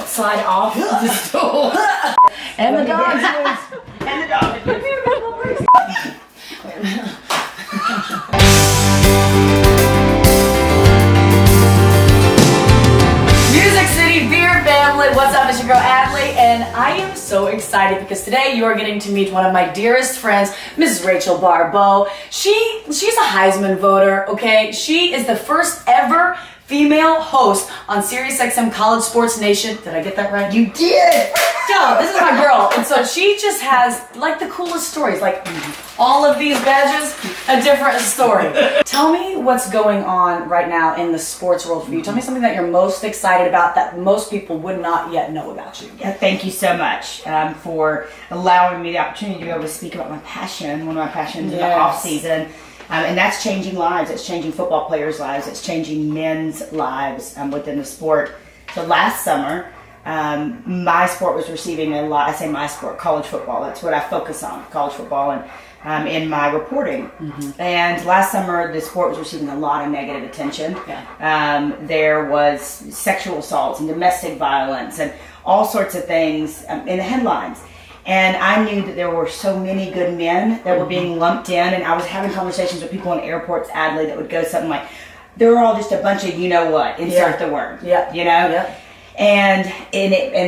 slide off the stool. And the dog moves. And the dog moves. Music City Beer family, what's up? It's your girl Adley, and I am so excited because today you are getting to meet one of my dearest friends, Mrs. Rachel Baribeau. She's a Heisman voter, okay? She is the first ever female host on SiriusXM College Sports Nation. Did I get that right? You did! Yo, this is my girl. And so she just has like the coolest stories. Like all of these badges, a different story. Tell me what's going on right now in the sports world for you. Tell me something that you're most excited about that most people would not yet know about you. Yeah, thank you so much for allowing me the opportunity to be able to speak about my passion, one of my passions in the off season. And that's changing lives. It's changing football players' lives. It's changing men's lives within the sport. So last summer, my sport was receiving a lot. I say my sport, college football. That's what I focus on, college football, and in my reporting. Mm-hmm. And last summer, the sport was receiving a lot of negative attention. Yeah. There was sexual assaults and domestic violence and all sorts of things in the headlines. And I knew that there were so many good men that were being lumped in, and I was having conversations with people in airports, Adley, that would go something like, they're all just a bunch of you know what, insert the word, you know? Yeah. And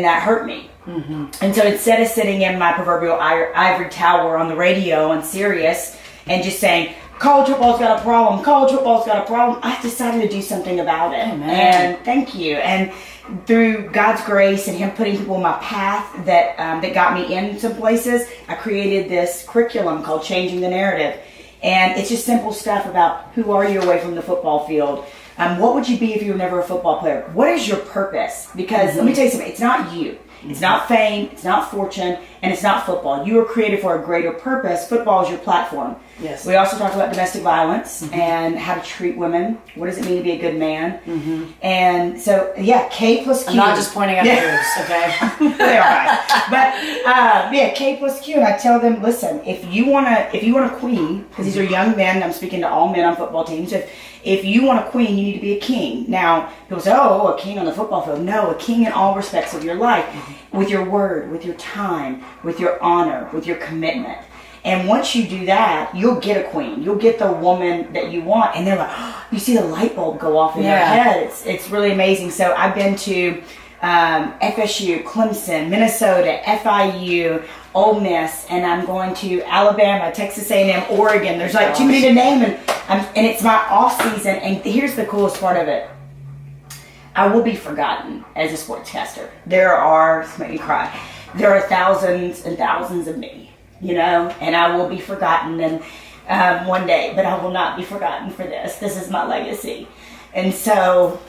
that hurt me. Mm-hmm. And so instead of sitting in my proverbial ivory tower on the radio on Sirius and just saying, college football's got a problem, college football's got a problem, I decided to do something about it. Amen. And thank you. And through God's grace and Him putting people in my path that got me in some places, I created this curriculum called Changing the Narrative. And it's just simple stuff about who are you away from the football field? What would you be if you were never a football player? What is your purpose? Because let me tell you something, it's not you. It's not fame, it's not fortune, and it's not football. You were created for a greater purpose. Football is your platform. Yes. We also talked about domestic violence and how to treat women. What does it mean to be a good man? Mm-hmm. And so, yeah, K plus Q. I'm not just pointing at boobs, okay? They are right. But K plus Q, and I tell them, listen, if you want a queen, because these are young men, I'm speaking to all men on football teams. If you want a queen, you need to be a king. Now, people say, oh, a king on the football field. No, a king in all respects of your life. Mm-hmm. With your word, with your time, with your honor, with your commitment. And once you do that, you'll get a queen. You'll get the woman that you want. And they're like, oh, you see the light bulb go off in their head. It's really amazing. So I've been to FSU, Clemson, Minnesota, FIU, Ole Miss, and I'm going to Alabama, Texas A&M, Oregon. There's like too many to name, and it's my off season. And here's the coolest part of it: I will be forgotten as a sportscaster. This made me cry. There are thousands and thousands of me, and I will be forgotten and one day, but I will not be forgotten for this. This is my legacy, and so.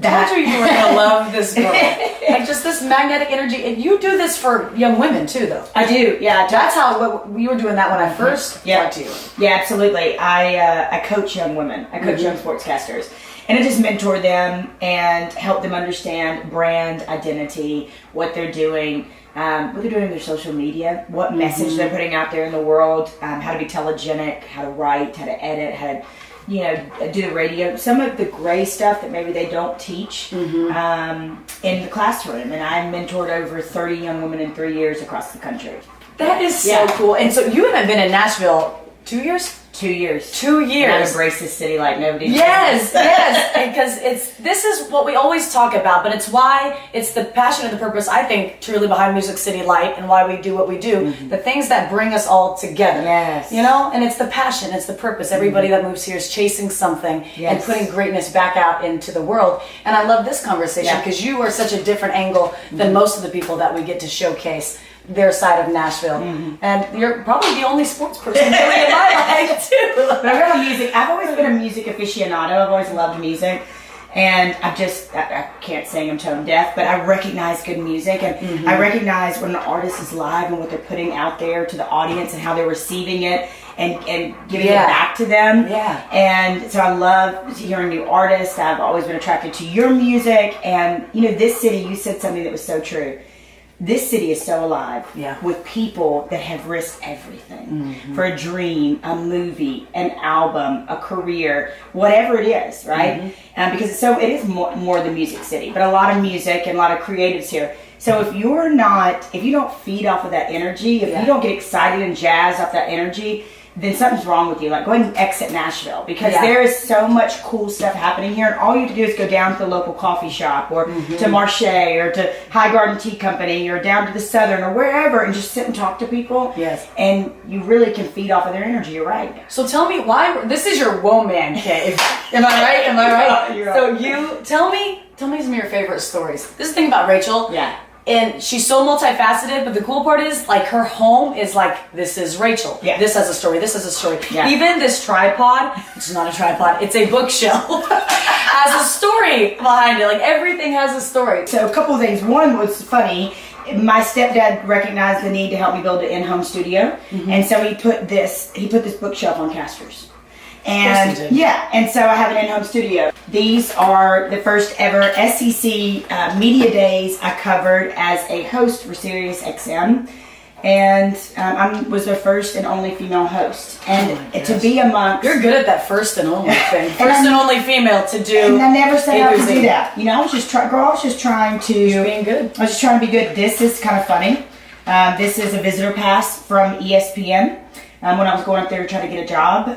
I told you were going to love this girl. Like just this magnetic energy. And you do this for young women too, though. I do, yeah. That's how we were doing that when I first talked to you. Yeah, absolutely. I coach young women. I coach young sportscasters. And I just mentor them and help them understand brand identity, what they're doing in their social media, what message they're putting out there in the world, how to be telegenic, how to write, how to edit, how to do the radio, some of the gray stuff that maybe they don't teach in the classroom. And I mentored over 30 young women in 3 years across the country. That is so cool. And so you haven't been in Nashville 2 years? 2 years. 2 years. And I embrace this city like nobody. Yes. Because this is what we always talk about, but it's why it's the passion and the purpose, I think, truly behind Music City Light and why we do what we do. Mm-hmm. The things that bring us all together. Yes. And it's the passion, it's the purpose. Everybody that moves here is chasing something and putting greatness back out into the world. And I love this conversation because you are such a different angle than most of the people that we get to showcase their side of Nashville. And you're probably the only sports person really in my life too. But I love music. I've always been a music aficionado. I've always loved music. And I can't sing, I'm tone deaf, but I recognize good music. And I recognize when an artist is live and what they're putting out there to the audience and how they're receiving it and giving it back to them. Yeah. And so I love hearing new artists. I've always been attracted to your music. And, this city, you said something that was so true. this city is so alive Yeah. with people that have risked everything for a dream, a movie, an album, a career, whatever it is, right? Because it is more the music city, but a lot of music and a lot of creatives here. So if you don't feed off of that energy, if you don't get excited and jazzed off that energy, then something's wrong with you. Like, go ahead and exit Nashville, because there is so much cool stuff happening here, and all you have to do is go down to the local coffee shop, or to Marche, or to High Garden Tea Company, or down to the Southern, or wherever, and just sit and talk to people. Yes. And you really can feed off of their energy. You're right. So tell me why this is your woman cave. Am I right? Am I right? You're So right. you tell me some of your favorite stories. This is the thing about Rachel. Yeah. And she's so multifaceted, but the cool part is, like, her home is like, this is Rachel. Yeah. This has a story. This has a story. Yeah. Even this tripod, which is not a tripod, it's a bookshelf, has a story behind it. Like, everything has a story. So a couple of things. One was funny. My stepdad recognized the need to help me build an in-home studio, and so he put this bookshelf on casters. And Of course he did. and so I have an in-home studio. These are the first ever SEC Media Days I covered as a host for Sirius XM. And I was their first and only female host. And to be amongst... You're good at that first and only thing. First and only female to do. And I never set out to A-to-Z. do that. You know, I was just trying to... being good. I was just trying to be good. This is kind of funny. This is a visitor pass from ESPN. When I was going up there to try to get a job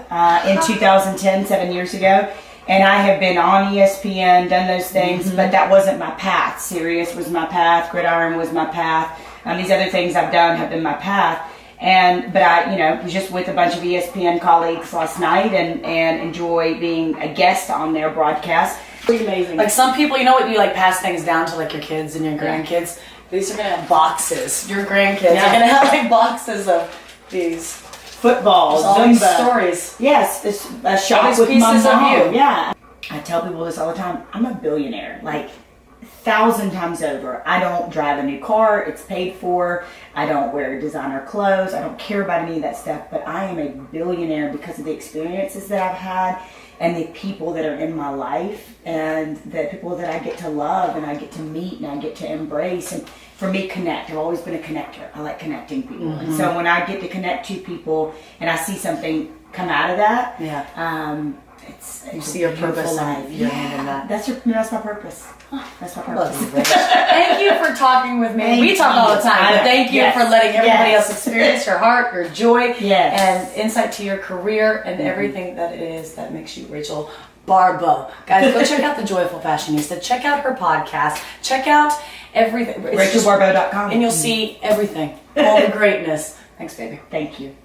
in 2010, 7 years ago. And I have been on ESPN, done those things, but that wasn't my path. Sirius was my path. Gridiron was my path. These other things I've done have been my path. But I, was just with a bunch of ESPN colleagues last night and enjoy being a guest on their broadcast. Pretty amazing. Like, some people, you know what, you like pass things down to like your kids and your grandkids. These are gonna have boxes. Your grandkids are gonna have like boxes of these. Football, All these Zumba. stories. Yes, it's a shop these with pieces of mom. you. Yeah. I tell people this all the time. I'm a billionaire, like 1,000 times over. I don't drive a new car. It's paid for. I don't wear designer clothes. I don't care about any of that stuff. But I am a billionaire because of the experiences that I've had and the people that are in my life and the people that I get to love and I get to meet and I get to embrace. And for me, connect. I've always been a connector. I like connecting people. And so when I get to connect to people and I see something come out of that, it's You see your purpose and you're handing that. That's my purpose. That's my purpose. Thank you for talking with me. Thank We talk all the you. time, but thank you Yes. for letting everybody Yes. else experience your heart, your joy, Yes. and insight to your career and everything that it is that makes you Rachel Baribeau. Guys, go check out The Joyful Fashionista. Check out her podcast. Check out everything. RachelBarbeau.com. And you'll see everything. All the greatness. Thanks, baby. Thank you.